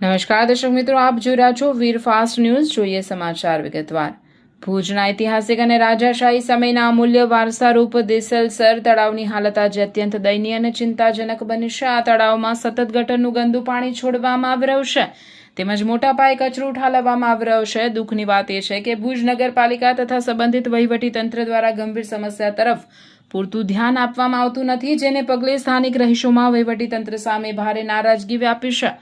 નમસ્કાર દર્શક મિત્રો, આપ જોઈ રહ્યા છો વીર ફાસ્ટ ન્યૂઝ. જોઈએ સમાચાર વિગતવાર. ભુજના ઐતિહાસિક અને રાજાશાહી સમયના અમૂલ્ય વારસારૂપ દેસલસર તળાવની હાલત આજે અત્યંત દયનીય અને ચિંતાજનક બની છે. આ તળાવમાં સતત ગટરનું ગંદુ પાણી છોડવામાં આવી રહ્યું છે તેમજ મોટા પાયે કચરો ઠાલવવામાં આવી રહ્યો છે. દુઃખની વાત એ છે કે ભુજ નગરપાલિકા તથા સંબંધિત વહીવટી તંત્ર દ્વારા ગંભીર સમસ્યા તરફ પૂરતું ધ્યાન આપવામાં આવતું નથી, જેને પગલે સ્થાનિક રહીશોમાં વહીવટી તંત્ર સામે ભારે નારાજગી વ્યાપી છે.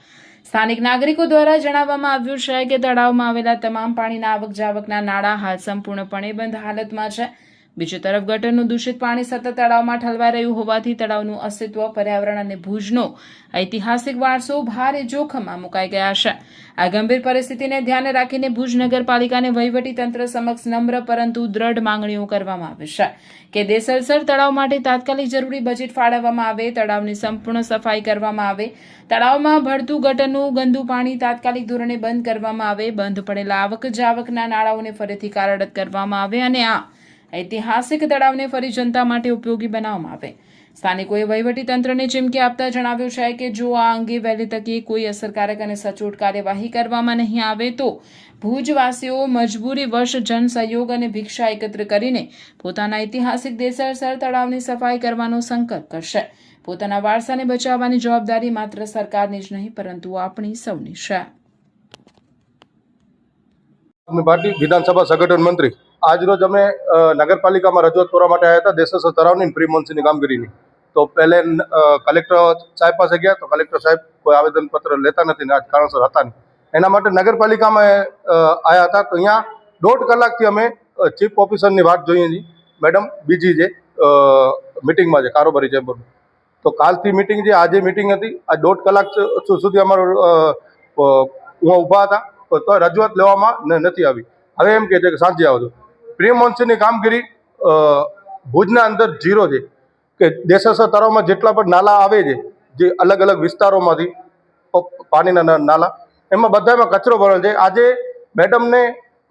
સ્થાનિક નાગરિકો દ્વારા જણાવવામાં આવ્યું છે કે તળાવમાં આવેલા તમામ પાણીના આવક જાવકના નાળા હાલ સંપૂર્ણપણે બંધ હાલતમાં છે. બીજી તરફ ગટરનું દૂષિત પાણી સતત તળાવમાં ઠલવાઈ રહ્યું હોવાથી તળાવનું અસ્તિત્વ, પર્યાવરણ અને ભુજનો ઐતિહાસિક વારસો ભારે જોખમમાં મુકાઈ ગયા છે. આ ગંભીર પરિસ્થિતિને ધ્યાને રાખીને ભુજ નગરપાલિકાને વહીવટી તંત્ર સમક્ષ નમ્ર પરંતુ દ્રઢ માંગણીઓ કરવામાં આવી છે કે દેસલસર તળાવ માટે તાત્કાલિક જરૂરી બજેટ ફાળવવામાં આવે, તળાવની સંપૂર્ણ સફાઈ કરવામાં આવે, તળાવમાં ભળતું ગટરનું ગંદુ પાણી તાત્કાલિક ધોરણે બંધ કરવામાં આવે, બંધ પડેલા આવક જાવકના નાળાઓને ફરીથી કાર્યરત કરવામાં આવે અને આ ઐતિહાસિક તળાવને ફરી જનતા માટે ઉપયોગી બનાવવામાં આવે. સ્થાનિકોએ વહીવટી તંત્રને ચીમકી આપતા જણાવ્યું છે કે જો આ અંગે વહેલી તકે કોઈ અસરકારક અને સચોટ કાર્યવાહી કરવામાં નહીં આવે તો ભુજવાસીઓ મજબૂરીવશ જનસહયોગ અને ભિક્ષા એકત્ર કરીને પોતાના ઐતિહાસિક દેસલસર તળાવની સફાઈ કરવાનો સંકલ્પ કરશે. પોતાના વારસાને બચાવવાની જવાબદારી માત્ર સરકારની જ નહીં પરંતુ આપણી સૌની છે. વિધાનસભા સંગઠન મંત્રી આજ રોજ અમે નગરપાલિકામાં રજૂઆત કરવા માટે આવ્યા હતા દેસલસર તળાવની પ્રી મોન્સૂનની કામગીરીની. તો પહેલે કલેક્ટર સાહેબ પાસે ગયા તો કલેક્ટર સાહેબ કોઈ આવેદનપત્ર લેતા નથી ને આજ કારણસર હતા નહીં. એના માટે નગરપાલિકામાં આવ્યા હતા. તો અહીંયા 1.5 કલાકથી અમે ચીફ ઓફિસરની વાત જોઈએ છીએ. મેડમ બીજી જે મિટિંગમાં છે કારોબારી ચેમ્બરમાં, તો કાલથી મિટિંગ છે, આજે મિટિંગ હતી. આ 1.5 કલાક સુધી અમારું ઊભા હતા તો રજૂઆત લેવામાં નથી આવી. હવે એમ કહે છે કે સાંજે આવજો. પ્રી મોન્સૂનની કામગીરી ભુજના અંદર ઝીરો છે કે દેસલસર તળાવમાં જેટલા પણ નાલા આવે છે, જે અલગ અલગ વિસ્તારોમાંથી પાણીના નાલા, એમાં બધામાં કચરો ભરેલ છે. આજે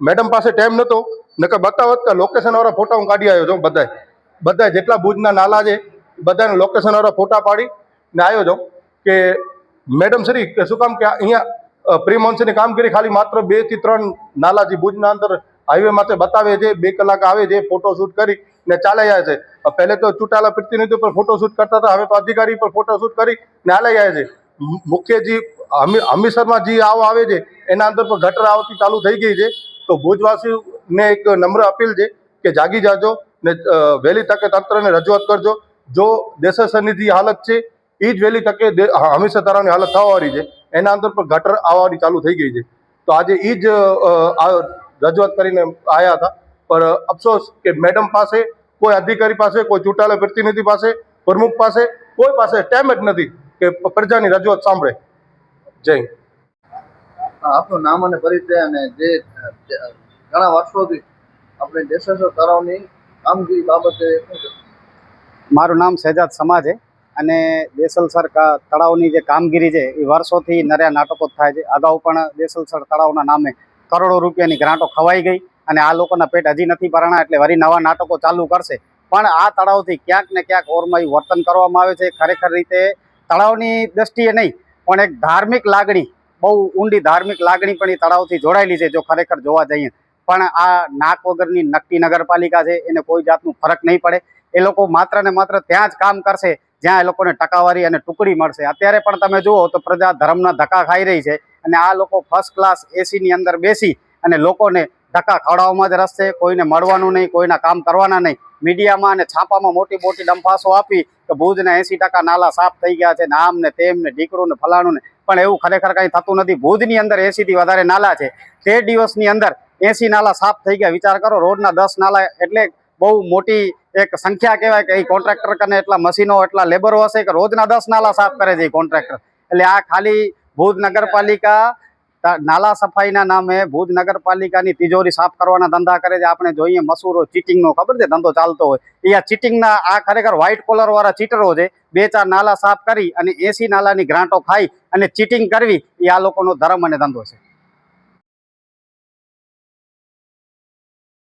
મેડમ પાસે ટાઈમ નહોતો, નકર બતાવત કે લોકેશનવાળા ફોટા હું કાઢી આવ્યો છું. બધા જેટલા ભુજના નાલા છે બધાને લોકેશનવાળા ફોટા પાડીને આવ્યો છું કે મેડમ શ્રી કે શું કામ કે અહીંયા પ્રી મોન્સૂનની કામગીરી ખાલી માત્ર 2 થી 3 નાલા જે ભુજના અંદર હાઈવે માટે બતાવે છે, 2 કલાક આવે છે, ફોટોશૂટ કરી ને ચાલે જાય છે. પહેલે તો ચૂંટાયેલા પ્રતિનિધિઓ પર ફોટોશૂટ કરતા હતા, હવે તો અધિકારી પર ફોટોશૂટ કરી ને હાલે જાય છે. મુખ્ય જે હમીસરમાં જે આવે છે એના અંદર પણ ગટર આવતી ચાલુ થઈ ગઈ છે. તો ભુજવાસીઓને એક નમ્ર અપીલ છે કે જાગી જાજો ને વહેલી તકે તંત્રને રજૂઆત કરજો. જો દેસલસરની જે હાલત છે એ જ વહેલી તકે હમીસર તળાવની હાલત થવાવાળી છે. એના અંદર પણ ગટર આવવાની ચાલુ થઈ ગઈ છે. તો આજે એ જ રજૂઆત કરીને આવ્યા હતા. પર અફસોસ કે મેડમ પાસે, કોઈ અધિકારી પાસે, કોઈ ચૂંટાયેલા પ્રતિનિધિ પાસે, પ્રમુખ પાસે, કોઈ પાસે ટાઈમ જ નથી કે પ્રજાની રજૂઆત સાંભળે. જય હિન્દ. આપનું નામ અને પરિચય અને જે ઘણા વર્ષોથી આપણે દેસલસર તળાવની કામગીરી બાબતે. મારું નામ શહેજાદ સમા છે અને દેસલસર તળાવની જે કામગીરી છે એ વર્ષોથી નર્યા નાટકો થાય છે. અગાઉ પણ દેસલસર તળાવના નામે કરોડો રૂપિયાની ગ્રાન્ટો ખવાઈ ગઈ અને આ લોકોના પેટ હજી નથી ભરાણા, એટલે વળી નવા નાટકો ચાલુ કરશે. પણ આ તળાવથી ક્યાંક ને ક્યાંક ઓરમાયું વર્તન કરવામાં આવે છે. ખરેખર રીતે તળાવની દ્રષ્ટિએ નહીં પણ એક ધાર્મિક લાગણી, બહુ ઊંડી ધાર્મિક લાગણી પણ એ તળાવથી જોડાયેલી છે જો ખરેખર જોવા જઈએ. પણ આ નાક વગરની નકટી નગરપાલિકા છે, એને કોઈ જાતનું ફરક નહીં પડે. એ લોકો માત્ર ને માત્ર ત્યાં જ કામ કરશે જ્યાં એ લોકોને ટકાવારી અને ટુકડી મળશે. અત્યારે પણ તમે જુઓ તો પ્રજા ધર્મના ધક્કા ખાઈ રહી છે અને આ લોકો ફર્સ્ટ ક્લાસ એસીની અંદર બેસી અને લોકોને ધક્કા ખવડાવવામાં જ રસ છે. કોઈને મળવાનું નહીં, કોઈના કામ કરવાના નહીં. મીડિયામાં અને છાપામાં મોટી મોટી ડંફાસો આપી કે ભુજના 80% નાલા સાફ થઈ ગયા છે ને આમ ને તેમ ને ઢીકડું ને ફલાણું ને, પણ એવું ખરેખર કંઈ થતું નથી. ભુજની અંદર 80 થી વધારે નાલા છે. 13 દિવસની અંદર 80 નાલા સાફ થઈ ગયા. વિચાર કરો, રોડના 10 નાલા એટલે બહુ મોટી એક સંખ્યા કહેવાય કે એ કોન્ટ્રાક્ટર કને એટલા મશીનો, એટલા લેબરો હશે કે રોજના 10 નાલા સાફ કરે છે એ કોન્ટ્રાક્ટર. એટલે આ ખાલી ભુજ નગરપાલિકા નાલા સફાઈના નામે ભુજ નગરપાલિકાની તિજોરી સાફ કરવાના ધંધા કરે છે. આપણે જોઈએ મસૂરો ચીટિંગનો, ખબર છે ધંધો ચાલતો હોય એ આ ચીટિંગના, આ ખરેખર વ્હાઇટ કોલર વાળા ચીટરો છે. 2-4 નાલા સાફ કરી અને 80 નાલાની ગ્રાન્ટો ખાઈ અને ચીટિંગ કરવી એ આ લોકોનો ધર્મ અને ધંધો છે.